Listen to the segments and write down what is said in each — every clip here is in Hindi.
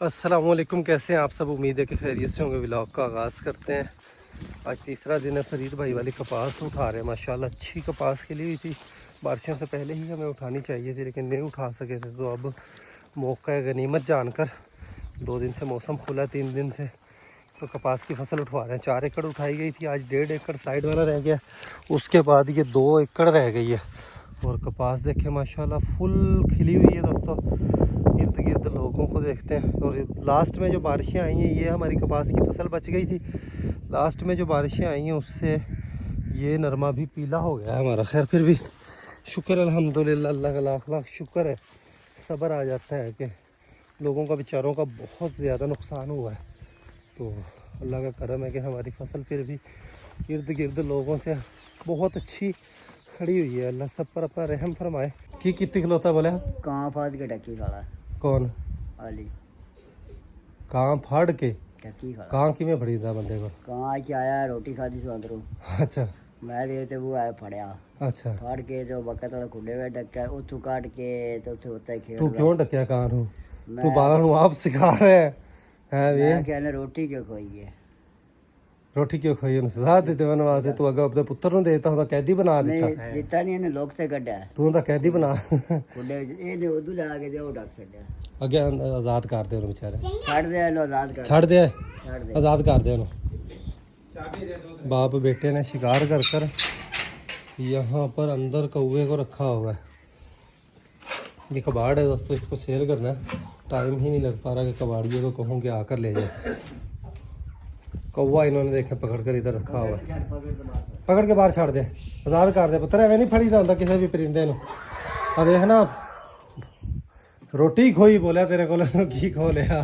अस्सलामुअलैकुम, कैसे हैं आप सब। उम्मीद है कि खैरियत से होंगे। व्लॉग का आगाज़ करते हैं। आज तीसरा दिन है। फरीद भाई वाली कपास उठा रहे हैं। माशाल्लाह अच्छी कपास के लिए थी। बारिशों से पहले ही हमें उठानी चाहिए थी, लेकिन नहीं उठा सके थे। तो अब मौका है गनीमत जानकर 2 दिन से मौसम खुला, 3 दिन से तो कपास की फसल उठवा रहे हैं। 4 एकड़ उठाई गई थी, आज 1.5 एकड़ साइड वाला रह गया। उसके बाद ये 2 एकड़ रह गई है। और कपास देखें माशाल्लाह फुल खिली हुई है दोस्तों। इर्द गिर्द लोगों को देखते हैं। और लास्ट में जो बारिशें आई हैं, ये हमारी कपास की फसल बच गई थी। लास्ट में जो बारिशें आई हैं उससे ये नरमा भी पीला हो गया है हमारा। खैर फिर भी शुक्र अल्हम्दुलिल्लाह, अल्लाह का लाख लाख शुक्र है। सब्र आ जाता है कि लोगों का बेचारों का बहुत ज़्यादा नुकसान हुआ है, तो अल्लाह का करम है कि हमारी फसल फिर भी इर्द गिर्द लोगों से बहुत अच्छी खड़ी हुई है। अल्लाह सब पर अपना रहम फरमाए। की कितनी खिलौता बोले कहाँ फाद के टक्की खाला कौन आली कहाँ फाड़ के टक्की खाला कहाँ कि में फड़ी था बंदे को। कहाँ के आया रोटी खाती सो अंदरों अच्छा मैं देते वो आया फड़िया अच्छा। फाड़ के जो बकत वाला खुडे हुए डक्का उथू काट के तो उथे होता है खेल तू क्यों डकिया कहाँ हूँ? मैं तू बालन हूँ आप सिखा रहे हैं वे मैं कहने रोटी क्यों खोई है रोटी क्यों खाई उन्हें सजा देते मैंने वास्ते। तू अगर अपने पुत्र ਨੂੰ देता ਹੁੰਦਾ कैदी बना नहीं देता। दिता नहीं इन्हें लोग से कड्डा तू ਤਾਂ कैदी बना खुडे ये ने उदू ला के जो डक छड्या ਅੱਗੇ ਆਜ਼ਾਦ ਕਰ ਦੇ ਉਹਨੂੰ ਵਿਚਾਰੇ। छाड़ दे लो आजाद कर ਛੱਡ ਦੇ छाड़ दे आज़ाद कर दे ਉਹਨੂੰ। बाप बेटे ने शिकार कर कर यहाँ पर अंदर कौवे को रखा हुआ है। ये कबाड़ है दोस्तों, इसको सेल करना है। टाइम ही नहीं लग पा रहा कि कबाड़ियों को कहूँ कि आकर ले जाए। कौवा इन्होंने देखे पकड़ कर इधर रखा हुआ है। पकड़ के बाहर छाड़ दे, आज़ाद कर दे पुत्र। एवं नहीं फड़ी होता किसी भी परिंदे ਨੂੰ। अब देखना रोटी खोई बोलिया तेरे को की खो लिया।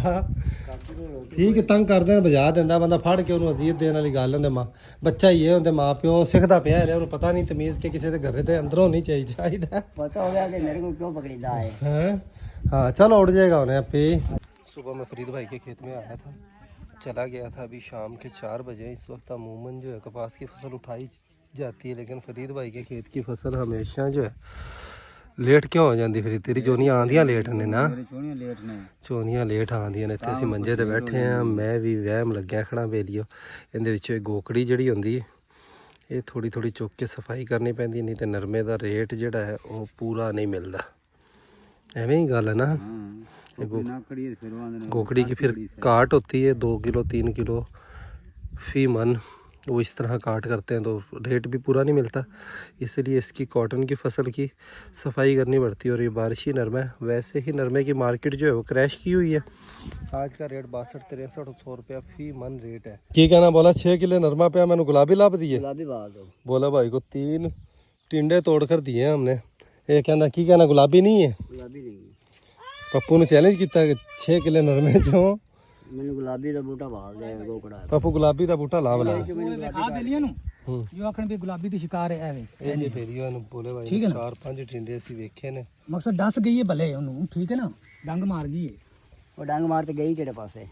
ठीक है, तंग करते हैं बजा देंदा बंदा फड़ के ਉਹਨੂੰ ਅਜ਼ੀਅਤ ਦੇਣ ਵਾਲੀ ਗੱਲ ਹੁੰਦੀ। ਮਾਂ ਬੱਚਾ ਹੀ ਇਹ ਹੁੰਦੇ, ਮਾਂ ਪਿਓ ਸਿੱਖਦਾ ਪਿਆ ਹੈ, ਉਹਨੂੰ ਪਤਾ ਨਹੀਂ ਤਮੀਜ਼ ਕਿ ਕਿਸੇ ਦੇ ਘਰੇ ਦੇ ਅੰਦਰੋਂ ਨਹੀਂ ਚਾਹੀਦਾ। पता हो गया कि मेरे को क्यों पकड़ीदा है हैं हाँ चलो उड़ जाएगा उन्हें पे। सुबह मैं फरीद भाई के खेत में आया था, चला गया था। अभी शाम के 4 बजे। इस वक्त अमूमन जो है कपास की फसल उठाई जाती है, लेकिन फरीद भाई के खेत की फसल हमेशा जो है लेट क्यों हो जाती। फिर तेरी चोनियां आंदियां लेट ने ना, ਚੋਨੀਆਂ ਲੇਟ ਆਉਂਦੀਆਂ ਨੇ। ਇੱਥੇ ਅਸੀਂ ਮੰਜੇ ਤੇ ਬੈਠੇ ਆ। ਮੈਂ ਵੀ ਵਹਿਮ ਲੱਗਿਆ ਖੜਾ ਬੇਲੀਓ। ਇਹਦੇ ਵਿੱਚੋਂ ਇਹ ਗੋਕੜੀ ਜਿਹੜੀ ਹੁੰਦੀ ਇਹ ਥੋੜੀ ਥੋੜੀ ਚੁੱਕ ਕੇ ਸਫਾਈ ਕਰਨੀ ਪੈਂਦੀ, ਨਹੀਂ ਤੇ ਨਰਮੇ ਦਾ ਰੇਟ ਜਿਹੜਾ ਹੈ ਉਹ ਪੂਰਾ ਨਹੀਂ ਮਿਲਦਾ। ਐਵੇਂ ਹੀ ਗੱਲ ਹੈ ਨਾ। गोकड़ी की फिर काट होती है 2 किलो 3 किलो फी मन। वो इस तरह काट करते हैं तो रेट भी पूरा नहीं मिलता, इसलिए इसकी कॉटन की फसल की सफाई करनी पड़ती है। और ये बारिशी नरमा है। वैसे ही नरमे की मार्केट जो है वो क्रैश की हुई है। आज का रेट 62-63 रुपया फी मन रेट है। की कहना बोला 6 किलो नरमा पे मैंने गुलाबी लाभ दिए। गुलाबी बात हो बोला भाई को 3 टिंडे तोड़ कर दिए हैं हमने। ये कहना की कहना गुलाबी नहीं है। गुलाबी नहीं पप्पू ने चैलेंज किया कि 6 किलो नरमे चो मैंने गुलाबी का बूटा भाल दे गोकड़ा पप्पू गुलाबी का बूटा ला बला जो आखण भी गुलाबी दी शिकार है एवे ਇਹ ਜੇ ਫੇਰੀਓ ਨੂੰ ਬੋਲੇ ਭਾਈ ਠੀਕ ਹੈ ਨਾ? 4-5 ਟਿੰਡੇ ਅਸੀਂ ਵੇਖੇ ਨੇ। मकसद दस गई है भले ओनू, ठीक है ना, डंग मार गई है। वो डंग मार के गई तेरे पास ये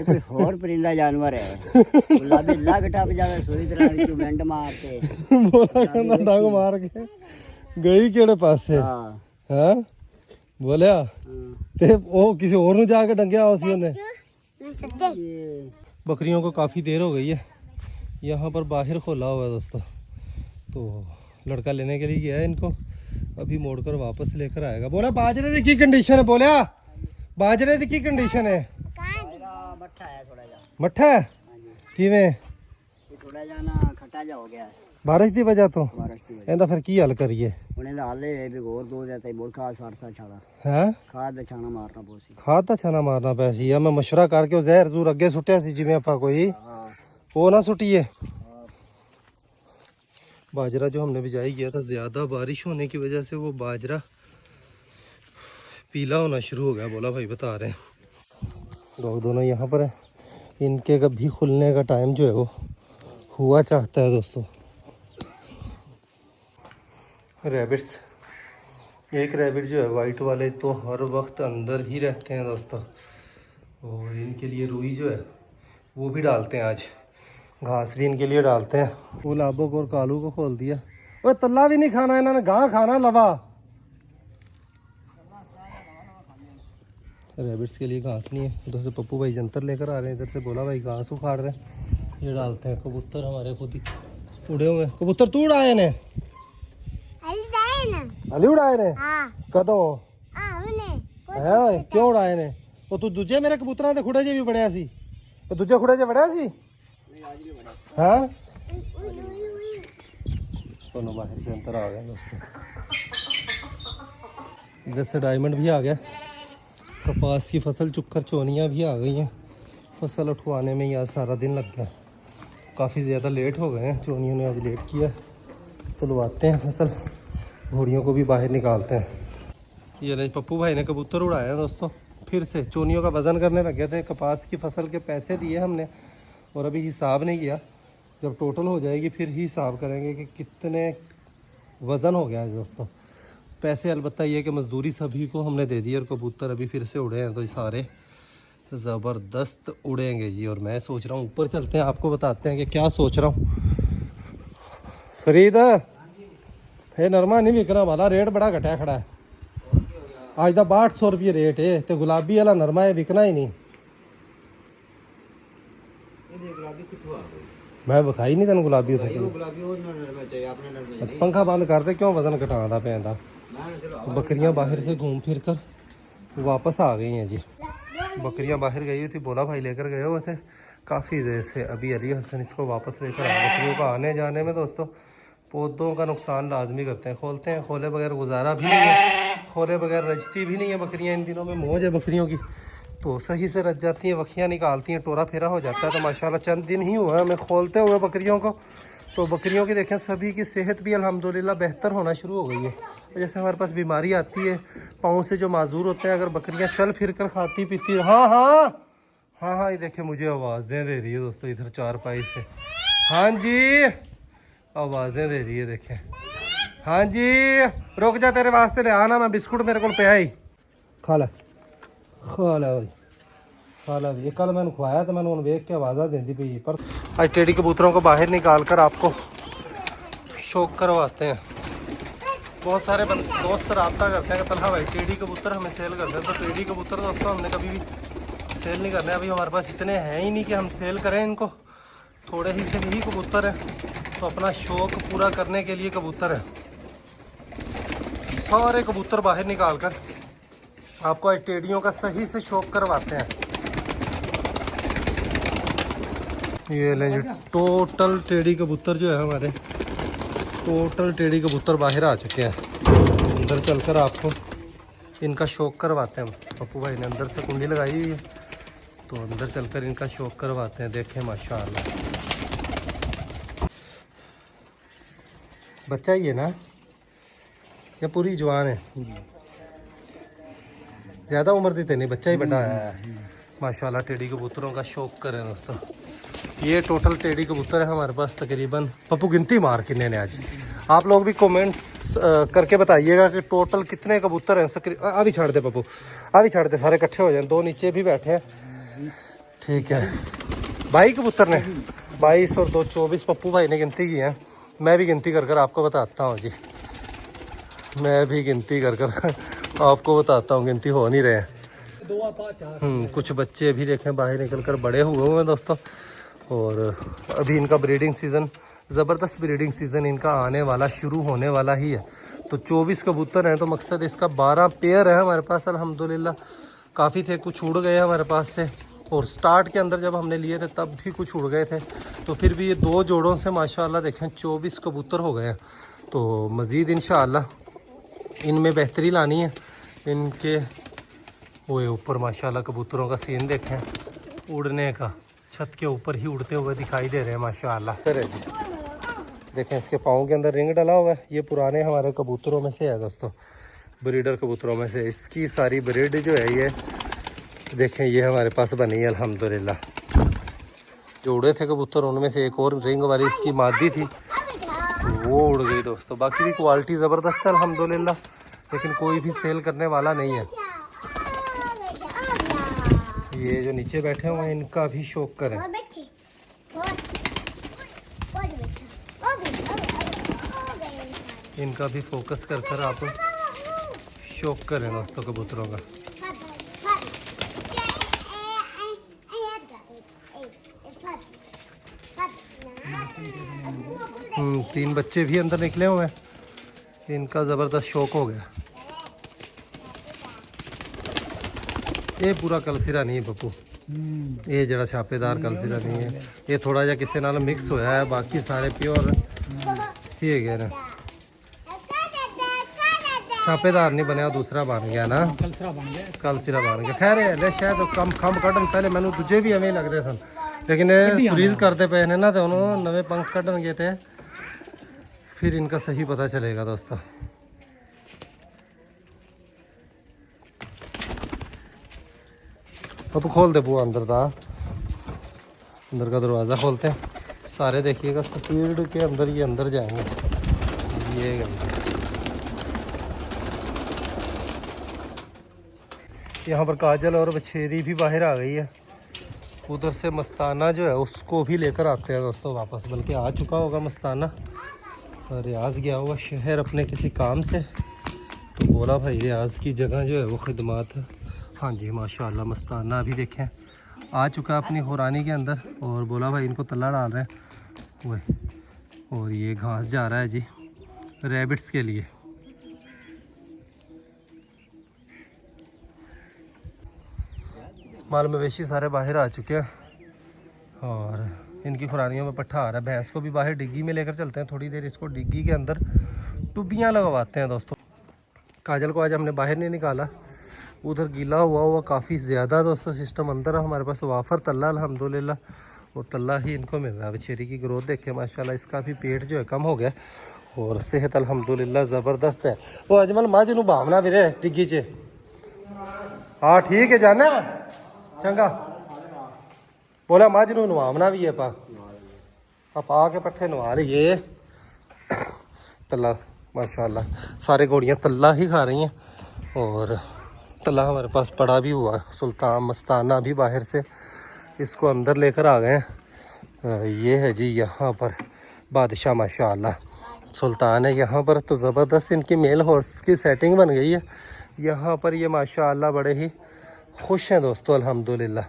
कोई और परिंदा जानवर है गुलाबी लग टप जावे सोई तरह विचों मिंट मार के ਬੋਲਾ ਕਹਿੰਦਾ ਡੰਗ ਮਾਰ ਕੇ ਗਈ ਕਿਹੜੇ ਪਾਸੇ हाँ ਹੈ ਬੋਲਿਆ ਤੇ ਉਹ ਕਿਸੇ ਹੋਰ ਨੂੰ ਜਾ ਕੇ ਡੰਗਿਆ ਹੋ ਸੀ ਉਹਨੇ। ये बकरियों को काफ़ी देर हो गई है। यहाँ पर बाहर खोला हुआ है दोस्तों, तो लड़का लेने के लिए गया है इनको। अभी मोड़कर वापस लेकर आएगा। बोला बाजरे की कंडीशन है। बोलिया बाजरे की कंडीशन है। मट्ठा है थोड़ा जा मट्ठा है किवें ये थोड़ा जा ना खट्टा जा हो गया है बारिश की वजह तो बारिश की वजह ਇਹਦਾ ਫਿਰ ਕੀ ਹੱਲ ਕਰੀਏ। उन्हें हाले भी और दो जाते बोल खाद साड़ता छाड़ा ਹੈ खाद दा छाना मारना पोसी ਖਾਦ ਤਾਂ ਛਾਣਾ ਮਾਰਨਾ ਪਿਆ ਸੀ। ਆ ਮੈਂ ਮਸ਼ਵਰਾ ਕਰਕੇ ਉਹ ਜ਼ਹਿਰ ਜ਼ੂਰ ਅੱਗੇ ਸੁੱਟਿਆ ਸੀ ਜਿਵੇਂ ਆਪਾਂ ਕੋਈ हाँ वो ना सुटिए। बाजरा जो हमने बिजाई किया था, ज़्यादा बारिश होने की वजह से वो बाजरा पीला होना शुरू हो गया। बोला भाई बता रहे हैं। लोग दोनों यहाँ पर हैं। इनके कभी खुलने का टाइम जो है वो हुआ चाहता है दोस्तों। रैबिट्स, एक रैबिट जो है वाइट वाले तो हर वक्त अंदर ही रहते हैं दोस्तों। और इनके लिए रुई जो है वो भी डालते हैं, आज घास भी इनके लिए डालते हैं। वो लाबोक और कालू को खोल दिया। वो तल्ला भी नहीं खाना इन्होंने, गां खाना लवा। रैबिट्स के लिए घास नहीं है। उधर से पप्पू भाई जंतर लेकर आ रहे हैं, इधर से बोला भाई घास उखाड़ रहे हैं। ये डालते हैं। कबूतर हमारे खुद ही उड़े हुए हैं। कबूतर तू उड़ाए ने अली उड़ाए ने कदों है क्यों उड़ाए ने? वो तू दूजे मेरे कबूतरां दे खुड़े जे भी बड़िया सी, तो दूजे खुड़े जे बड़िया सी हाँ। दोनों बाहर से अंतर आ गया दोस्तों। इधर से डायमंड भी आ गया। कपास की फसल चुककर चोनियाँ भी आ गई हैं। फसल उठवाने में ही आज सारा दिन लग गया। काफ़ी ज़्यादा लेट हो गए हैं, चोनियों ने आज लेट किया। तुलवाते हैं फसल, घोड़ियों को भी बाहर निकालते हैं। ये नहीं पप्पू भाई ने कबूतर उड़ाए हैं दोस्तों। फिर से चोनियों का वज़न करने लग गए थे। कपास की फसल के पैसे दिए हमने और अभी हिसाब नहीं किया। जब टोटल हो जाएगी फिर ही हिसाब करेंगे कि कितने वज़न हो गया है दोस्तों। पैसे अलबत्ता ये कि मज़दूरी सभी को हमने दे दी और कबूतर अभी फिर से उड़े हैं तो ये सारे ज़बरदस्त उड़ेंगे जी। और मैं सोच रहा हूँ ऊपर चलते हैं, आपको बताते हैं कि क्या सोच रहा हूँ। फरीद हे नरमा नहीं बिकना वाला, रेट बड़ा घटा खड़ा है आज का 6200 रुपये रेट है। तो गुलाबी वाला नरमा है, बिकना ही नहीं। मैं विखाई नहीं तेन गुलाबी पंखा बंद करते क्यों वजन घटादा पैंदा। बकरियां बाहर से घूम फिर कर वापस आ गई हैं जी। बकरियां बाहर गई हुई थी, बोला भाई लेकर गए हुए थे काफ़ी देर से। अभी अली हसन इसको वापस लेकर आए। बकरियों का आने जाने में दोस्तों पौधों का नुकसान लाजमी करते हैं। खोलते हैं, खोले बगैर गुजारा भी नहीं है, खोले बगैर रजती भी नहीं है बकरियां। इन दिनों में मौज है बकरियों की, तो सही से रज जाती हैं, वखियाँ निकालती हैं, टोरा फेरा हो जाता है। तो माशाल्लाह चंद दिन ही हुआ है हमें खोलते हुए बकरियों को। तो बकरियों की देखें सभी की सेहत भी अल्हम्दुलिल्लाह बेहतर होना शुरू हो गई है। जैसे हमारे पास बीमारी आती है, पाँव से जो माजूर होते हैं, अगर बकरियां चल फिर कर खाती पीती हाँ हाँ हाँ हाँ ये देखें मुझे आवाज़ें दे रही है दोस्तों इधर चारपाई से। हाँ जी आवाज़ें दे रही है देखें। हाँ जी रुक जा, तेरे वास्ते ले आना मैं बिस्कुट मेरे को पे ही खा ला भाई खा ला। ये कल मैंने खुआया तो मैंने उन्हें वेख के आवाज़ा देती पई। पर आज टेडी कबूतरों को बाहर निकाल कर आपको शौक करवाते हैं। बहुत सारे दोस्त रब्ता करते हैं कि तलहा भाई टेडी कबूतर हमें सेल करते हैं। तो टेडी कबूतर दोस्तों हमने कभी भी सेल नहीं करने। अभी हमारे पास इतने हैं ही नहीं कि हम सेल करें इनको, थोड़े ही से ही कबूतर हैं। तो अपना शौक पूरा करने के लिए कबूतर है। सारे कबूतर बाहर निकाल कर आपको आज टेडियों का सही से शौक करवाते हैं। ये ले जो टोटल टेडी कबूतर जो है हमारे, टोटल टेडी कबूतर बाहर आ चुके हैं। अंदर चलकर आपको इनका शौक करवाते हैं। पप्पू भाई ने अंदर से कुंडी लगाई हुई है, तो अंदर चलकर इनका शौक करवाते हैं। देखें माशाल्लाह बच्चा ही है ना या पूरी जवान है? ज़्यादा उम्र दी तो नहीं, बच्चा ही बड़ा है माशाल्लाह। टेडी कबूतरों का शौक करें दोस्तों। ये टोटल टेडी कबूतर है हमारे पास तकरीबन। पप्पू गिनती मार किन्ने ने आज? आप लोग भी कमेंट्स करके बताइएगा कि टोटल कितने कबूतर हैं। अभी छाड़ दे पप्पू, अभी छाड़ दे, सारे इकट्ठे हो जाए। दो नीचे भी बैठे हैं, ठीक है। 22 कबूतर ने 22 और 2 24 पप्पू भाई ने गिनती की है। मैं भी गिनती कर कर आपको बताता हूँ जी, मैं भी गिनती कर कर आपको बताता हूँ। गिनती हो नहीं रहे हैं। कुछ बच्चे अभी देखें बाहर निकल कर बड़े हुए हैं दोस्तों। और अभी इनका ब्रीडिंग सीज़न, ज़बरदस्त ब्रीडिंग सीज़न इनका आने वाला, शुरू होने वाला ही है। तो 24 कबूतर हैं, तो मकसद इसका 12 पेयर है हमारे पास अल्हम्दुलिल्लाह। काफ़ी थे, कुछ उड़ गए हमारे पास से। और स्टार्ट के अंदर जब हमने लिए थे तब भी कुछ उड़ गए थे। तो फिर भी ये 2 जोड़ों से माशाल्लाह देखें 24 कबूतर हो गए हैं। तो मज़ीद इंशाअल्लाह इनमें बेहतरी लानी है। इनके वो ऊपर माशाल्लाह कबूतरों का सीन देखें, उड़ने का, छत के ऊपर ही उड़ते हुए दिखाई दे रहे हैं माशाल्लाह। देखें इसके पाँव के अंदर रिंग डला हुआ है। ये पुराने हमारे कबूतरों में से है दोस्तों, ब्रीडर कबूतरों में से। इसकी सारी ब्रीड जो है ये देखें, ये हमारे पास बनी है अल्हम्दुलिल्लाह। जो उड़े थे कबूतर उनमें से एक और रिंग वाली इसकी मादी थी, वो उड़ गई दोस्तों। बाकी भी क्वालिटी ज़बरदस्त है अल्हम्दुलिल्लाह, लेकिन कोई भी सेल करने वाला नहीं है। ये जो नीचे बैठे हुए हैं इनका भी शौक करें। इनका भी फोकस कर कर आप शौक करें दोस्तों कबूतरों का। 3 बच्चे भी अंदर निकले हुए हैं, इनका ज़बरदस्त शौक हो गया। ये पूरा कलसिरा नहीं है पप्पू, ये जरा छापेदार कलसिरा नहीं है, ये थोड़ा जा किसी नाल मिक्स होया है, बाकी सारे प्योर ठीक है ना। छापेदार नहीं बनया, दूसरा बन गया ना, कलसरा बन गया। कलसिरा बन गया। खैर है शायद तो कम खम कटन पहले मैंने दूजे भी एवं लगते सन, लेकिन फ्रीज करते पे ने ना तो उन्होंने नवे पंख कटन गए थे, फिर इनका सही पता चलेगा दोस्तों। अब खोल दे बुआ अंदर का, अंदर का दरवाज़ा खोलते हैं सारे। देखिएगा स्पीड के अंदर ये अंदर जाएंगे, ये यहाँ पर काजल और बछेरी भी बाहर आ गई है। उधर से मस्ताना जो है उसको भी लेकर आते हैं दोस्तों वापस, बल्कि आ चुका होगा मस्ताना। रियाज गया हुआ शहर अपने किसी काम से, तो बोला भाई रियाज की जगह जो है वो खिदमात है। हाँ जी माशाल्लाह मस्ताना अभी देखें आ चुका अपनी हुरानी के अंदर, और बोला भाई इनको तल्ला डाल रहे हैं वही, और ये घास जा रहा है जी रैबिट्स के लिए। माल मवेशी सारे बाहर आ चुके हैं और इनकी खुरानियों में पट्ठा आ रहा है। भैंस को भी बाहर डिग्गी में लेकर चलते हैं, थोड़ी देर इसको डिग्गी के अंदर टुब्बियाँ लगवाते हैं दोस्तों। काजल को आज हमने बाहर नहीं निकाला, उधर गीला हुआ काफ़ी ज़्यादा दोस्तों सिस्टम अंदर है। हमारे पास वाफर तल्ला अल्हम्दुलिल्लाह, और तल्ला ही इनको मिल रहा है। बछेरी की ग्रोथ देखे माशाल्लाह, इसका भी पेट जो है कम हो गया और सेहत अल्हम्दुलिल्लाह ज़बरदस्त है। वो अजमल माँ जी भावना भी रहे डिग्गी च। हाँ ठीक है जाना चंगा, बोला माँ जी नवावना भी है पा के पट्ठे नवा लीए। तल्ला माशाल्लाह सारे घोड़ियाँ तल्ला ही खा रही हैं, और तल्ला हमारे पास पड़ा भी हुआ है। सुल्तान मस्ताना भी बाहर से इसको अंदर लेकर आ गए हैं। ये है जी यहाँ पर बादशाह माशाल्लाह सुल्तान है यहाँ पर, तो ज़बरदस्त इनकी मेल हॉर्स की सेटिंग बन गई है यहाँ पर। ये माशाल्लाह बड़े ही खुश हैं दोस्तों अल्हम्दुलिल्लाह,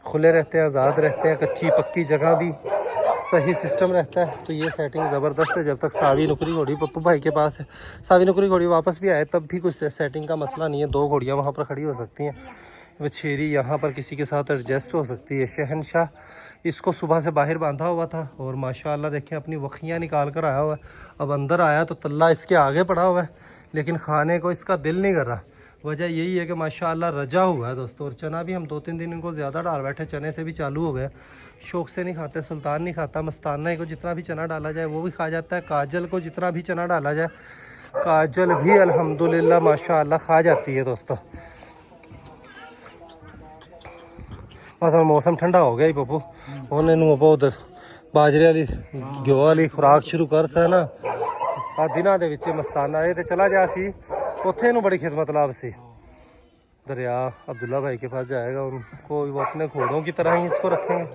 खुले रहते हैं, आज़ाद रहते हैं, कच्ची पक्की जगह भी सही सिस्टम रहता है। तो ये सेटिंग ज़बरदस्त है। जब तक सावी नुकरी घोड़ी पप्पू भाई के पास है, सावी नुकरी घोड़ी वापस भी आए तब भी कुछ सेटिंग का मसला नहीं है। 2 घोड़ियाँ वहाँ पर खड़ी हो सकती हैं, बछेरी यहाँ पर किसी के साथ एडजस्ट हो सकती है। शहनशाह इसको सुबह से बाहर बांधा हुआ था और माशाल्लाह देखें अपनी वखियाँ निकाल कर आया हुआ है। अब अंदर आया तो तल्ला इसके आगे पड़ा हुआ है, लेकिन खाने को इसका दिल नहीं कर रहा। वजह यही है कि माशाल्लाह रजा हुआ है दोस्तों। और चना भी हम 2-3 दिन इनको ज़्यादा डाल बैठे, चने से भी चालू हो गए। शौक से नहीं खाते, सुल्तान नहीं खाता, मस्ताना को जितना भी चना डाला जाए वो भी खा जाता है। काजल को जितना भी चना डाला जाए काजल भी अल्हम्दुलिल्लाह माशाल्लाह खा जाती है दोस्तों। बस मौसम ठंडा हो गया ही पप्पू, उन्हें उधर बाजरे वाली घ्यो वाली खुराक शुरू कर सा ना आ दिनों के विच मस्ताना ये तो चला जा सी उत्थे इन्हू बड़ी खिदमत लाभ सी। दरिया अब्दुल्ला भाई के पास जाएगा, उनको वो अपने घोड़ों की तरह ही इसको रखेंगे।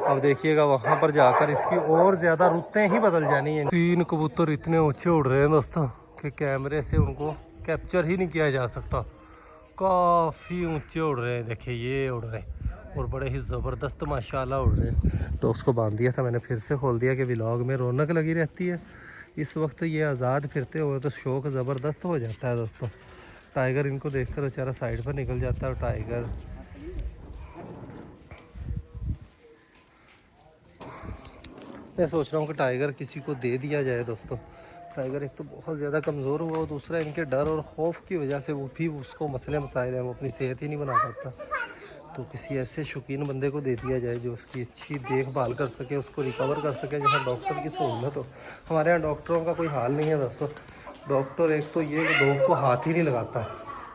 अब देखिएगा वहाँ पर जाकर इसकी और ज़्यादा रुतें ही बदल जानी है। 3 कबूतर इतने ऊंचे उड़ रहे हैं दोस्तों कि कैमरे से उनको कैप्चर ही नहीं किया जा सकता। काफ़ी ऊंचे उड़ रहे हैं, देखिए ये उड़ रहे हैं और बड़े ही ज़बरदस्त माशाल्लाह उड़ रहे हैं। डॉग्स को बांध दिया था मैंने, फिर से खोल दिया कि व्लॉग में रौनक लगी रहती है। इस वक्त ये आज़ाद फिरते हुए तो शौक ज़बरदस्त हो जाता है दोस्तों। टाइगर इनको देखकर बेचारा साइड पर निकल जाता है। और टाइगर मैं सोच रहा हूँ कि टाइगर किसी को दे दिया जाए दोस्तों। टाइगर एक तो बहुत ज़्यादा कमज़ोर हुआ और दूसरा इनके डर और खौफ की वजह से वो भी उसको मसले मसाइल हैं, वो अपनी सेहत ही नहीं बना पाता। तो किसी ऐसे शौकीन बंदे को दे दिया जाए जो उसकी अच्छी देखभाल कर सके, उसको रिकवर कर सके, जहाँ डॉक्टर की सहूलत हो। हमारे यहाँ डॉक्टरों का कोई हाल नहीं है दोस्तों। डॉक्टर एक तो ये कि डॉग को हाथ ही नहीं लगाता,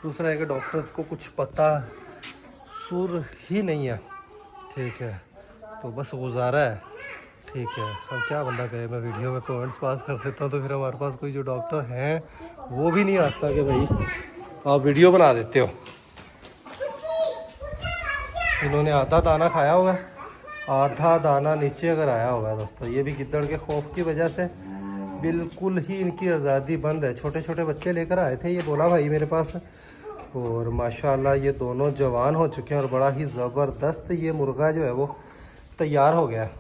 दूसरा है कि डॉक्टर्स को कुछ पता सुर ही नहीं है। ठीक है, तो बस गुजारा है। ठीक है, अब क्या बंदा कहे, मैं वीडियो में कमेंट्स पास कर देता हूँ तो फिर हमारे पास कोई जो डॉक्टर हैं वो भी नहीं आता कि भाई आप वीडियो बना देते हो। इन्होंने आधा दाना खाया हुआ है, आधा दाना नीचे कराया हुआ है दोस्तों। ये भी गिद्दड़ के खौफ की वजह से बिल्कुल ही इनकी आज़ादी बंद है। छोटे छोटे बच्चे लेकर आए थे ये बोला भाई मेरे पास, और माशाल्लाह ये दोनों जवान हो चुके हैं और बड़ा ही ज़बरदस्त ये मुर्गा जो है वो तैयार हो गया है।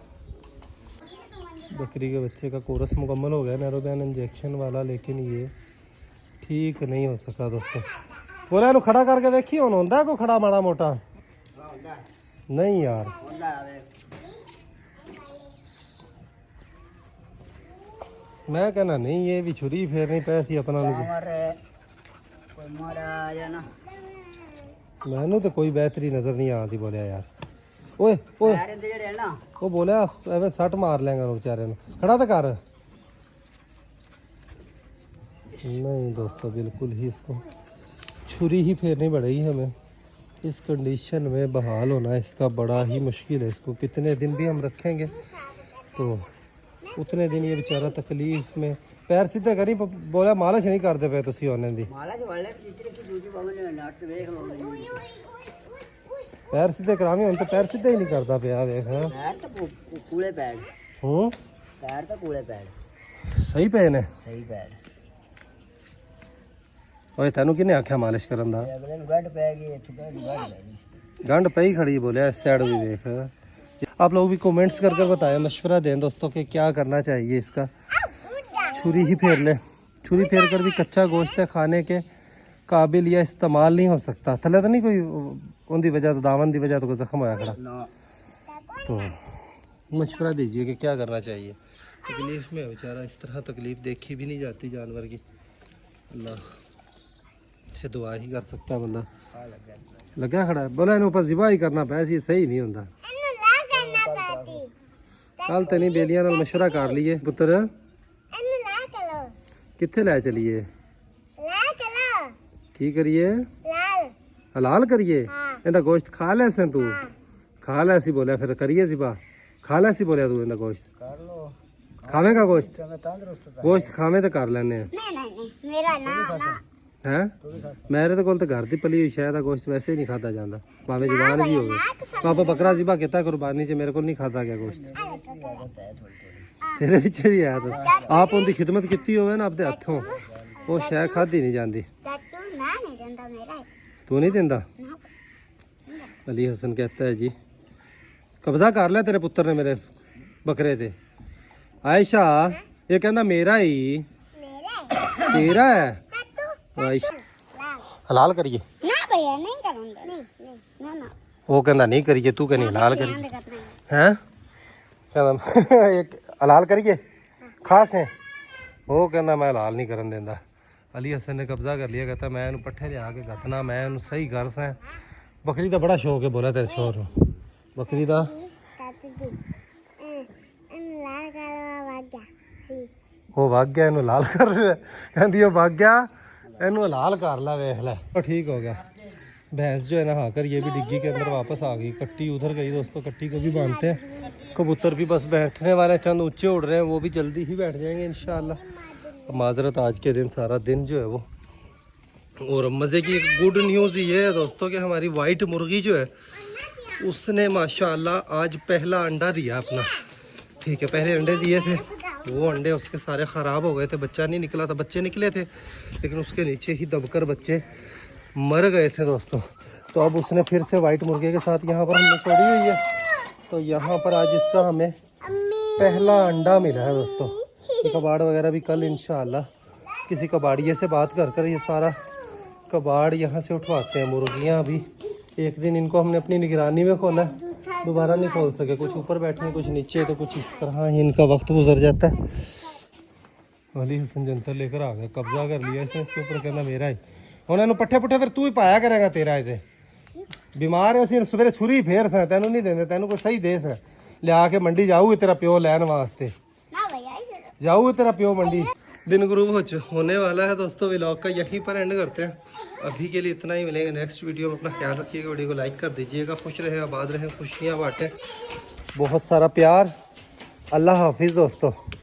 बकरी के बच्चे का कोर्स मुकम्मल हो गया नैरोबैन इंजेक्शन वाला, लेकिन ये ठीक नहीं हो सका दोस्तों। बोला इन्हू खड़ा करके वेखी हुण होंदा कोई खड़ा माड़ा मोटा? नहीं यार, मैं कहना नहीं, ये भी छुरी फेरनी पैसी अपना मैनू तो कोई बेहतरी नजर नहीं आती। बोलिया यार ओए ओए वो बोलिया एवं सट मार लेंगे बेचारे ने, खड़ा तो कर। नहीं दोस्तों, बिल्कुल ही इसको छुरी ही फेरनी पड़ेगी हमें। इस कंडीशन में बहाल होना इसका बड़ा ही मुश्किल है। इसको कितने दिन भी हम रखेंगे तो उतने दिन ये बेचारा तकलीफ में। पैर सीधे करी, बोला मालिश नहीं करते पे तुसी होने दी। पैर सीधे करावे हुण तो पैर सीधे ही नहीं करता पिया वेख। पैर तो कूले पैर, पैर तो कूले पैर सही पे ने, सही पैर। ओए तेनू किने आख्या मालिश करन दा? अगले ਨੂੰ ਗੱਡ ਪੈ ਗਈ ਇੱਥੇ ਤੇ ਗੱਡ ਪੈ ਗਈ। गंढ पई खड़ी बोलिया इस साइड भी देख। आप लोग भी कमेंट्स कर बताएं, मशवरा दें दोस्तों कि क्या करना चाहिए इसका। छुरी ही फेर ले, छुरी फेर कर भी कच्चा गोश्त है खाने के काबिल या इस्तेमाल नहीं हो सकता। थले तो नहीं कोई उनकी वजह तो दामन की वजह तो कोई जख्म होया खड़ा, तो मशवरा दीजिए कि क्या करना चाहिए। तकलीफ में बेचारा, इस तरह तकलीफ देखी भी नहीं जाती जानवर की। अल्लाह से दुआ ही कर सकता है बंदा। लगा खड़ा है, बोला इन ऊपर जिबा ही करना पै सी, सही नहीं होता। कल तेनी बेलियां नाल मशवरा कर लीए पुत्र, कित्थे लै चलीए? की करिए? हलाल करिए? इहदा गोश्त खा लै से तू? खा लै सी बोलिया, फिर करिए जिबा? खा लै सी बोलिया तू इहदा गोश्त? खावेगा गोश्त? गोश्त खावे तो कर लैने हैं। मेरे तो कोल तो घर की पली हुई शायद गोश्त वैसे ही नहीं खाता जाता, भावे जवान भी होवे। पापा बकरा जिबा किता कुर्बानी से, मेरे को नहीं खाता गया गोश्त। तेरे पिछे भी आया तो आप उनकी खिदमत की होवे ना अपने हथों, वो शायद खाधी नहीं जाती। तू नहीं देंदा? अली हसन कहता है जी कब्जा कर लिया तेरे पुत्र ने मेरे बकरे थे। आयशा ये कहना मेरा ही तेरा है। आयशा हलाल करिए ना भैया, नहीं करूंगा। नहीं ना वो कहना नहीं करिए, तू कहनी हलाल करिए हैं। कहना एक हलाल करिए खास है, वो कहना मैं हलाल नहीं करन देंदा। अली हसन ने कब्जा कर लिया, कहता मैं इन्हू पट्ठे लिया के गतना, मैं इन्हू सही कर सा। बकरी का बड़ा शौक है, बोला तेरे शोर बकरी का। वो भाग गया, इन्हू लाल कर कहती वो भाग गया, इन्हू लाल कर ला वेख लै। तो ठीक हो गया। भैंस जो है ना हाँ कर ये भी डिग्गी के अंदर वापस आ गई। कट्टी उधर गई दोस्तों, कट्टी को भी बांधते हैं। कबूतर भी बस बैठने वाले, चंद ऊंचे उड़ रहे हैं, वो भी जल्दी ही बैठ जाएंगे इंशाल्लाह। माजरत आज के दिन सारा दिन जो है वो। और मज़े की गुड न्यूज़ ये है दोस्तों कि हमारी वाइट मुर्गी जो है उसने माशाल्लाह आज पहला अंडा दिया अपना। ठीक है, पहले अंडे दिए थे, वो अंडे उसके सारे ख़राब हो गए थे, बच्चा नहीं निकला था। बच्चे निकले थे लेकिन उसके नीचे ही दबकर बच्चे मर गए थे दोस्तों। तो अब उसने फिर से वाइट मुर्गे के साथ यहाँ पर हमने छोड़ी हुई है। तो यहाँ पर आज इसका हमें पहला अंडा मिला है दोस्तों। ये कबाड़ वगैरह भी कल इंशाल्लाह किसी कबाड़िए से बात कर कर ये सारा कबाड़ यहाँ से उठवाते हैं। मुर्गियाँ अभी एक दिन इनको हमने अपनी निगरानी में खोला है, दोबारा नहीं खोल सके। कुछ ऊपर बैठे हैं, कुछ नीचे, तो कुछ इस तरह ही इनका वक्त गुजर जाता है। अली हसन जंतर लेकर आ गए, कब्जा कर लिया इसने इसके ऊपर, कहना मेरा ही। उन्होंने पट्ठे पुट्ठे फिर तू ही पाया करेगा, तेरा इसे बीमार है। असं सवेरे छुरी फेर स तेनू नहीं देंगे, तेनू कोई सही दे स लिया के मंडी जाऊगे तेरा प्यो लैन वास्ते, ना भैया, जाऊगे तेरा प्यो मंडी। दिन गुरूब होने वाला है दोस्तों। व्लॉग का यहीं पर एंड करते हैं। अभी के लिए इतना ही, मिलेंगे नेक्स्ट वीडियो में। अपना ख्याल रखिएगा, वीडियो को लाइक कर दीजिएगा। खुश रहे, आबाद रहें, खुशियाँ बांटें, बहुत सारा प्यार। अल्लाह हाफिज़ दोस्तों।